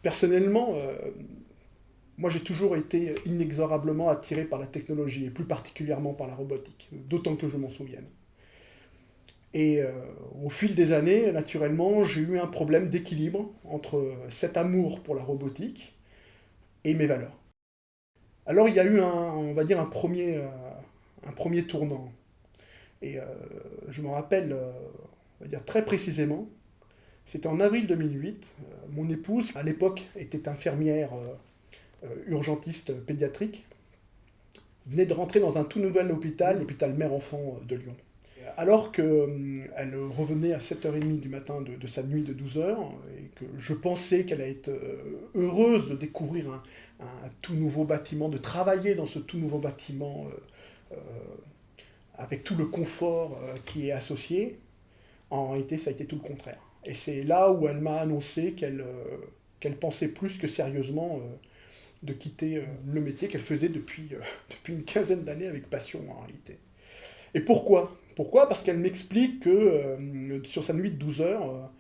Personnellement, moi j'ai toujours été inexorablement attiré par la technologie, et plus particulièrement par la robotique, d'autant que je m'en souvienne. Et au fil des années, naturellement, j'ai eu un problème d'équilibre entre cet amour pour la robotique et mes valeurs. Alors il y a eu on va dire un premier tournant. Et je me rappelle, on va dire très précisément, c'était en avril 2008. Mon épouse, à l'époque, était infirmière urgentiste pédiatrique, venait de rentrer dans un tout nouvel hôpital, l'hôpital mère-enfant de Lyon. Alors qu'elle revenait à 7h30 du matin de sa nuit de 12 heures, et que je pensais qu'elle allait être heureuse de découvrir un tout nouveau bâtiment, de travailler dans ce tout nouveau bâtiment avec tout le confort qui est associé, en réalité ça a été tout le contraire. Et c'est là où elle m'a annoncé qu'elle pensait plus que sérieusement de quitter le métier qu'elle faisait depuis une quinzaine d'années avec passion en réalité. Et pourquoi? Pourquoi? Parce qu'elle m'explique que sur sa nuit de 12 heures,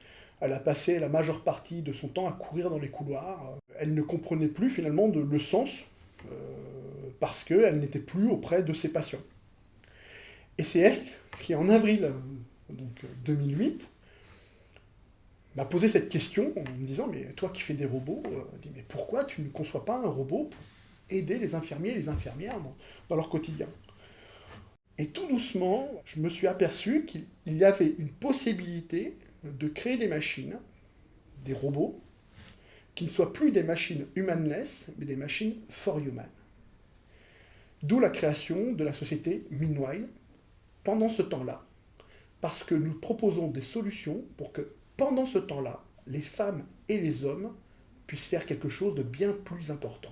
elle a passé la majeure partie de son temps à courir dans les couloirs. Elle ne comprenait plus finalement le sens euh, parce qu'elle n'était plus auprès de ses patients. Et c'est elle qui, en avril 2008, m'a posé cette question en me disant, mais toi qui fais des robots, dis, mais pourquoi tu ne conçois pas un robot pour aider les infirmiers et les infirmières dans leur quotidien? Et tout doucement, je me suis aperçu qu'il y avait une possibilité de créer des machines, des robots, qui ne soient plus des machines humanless, mais des machines for human. D'où la création de la société Meanwhile, pendant ce temps-là, parce que nous proposons des solutions pour que, pendant ce temps-là, les femmes et les hommes puissent faire quelque chose de bien plus important.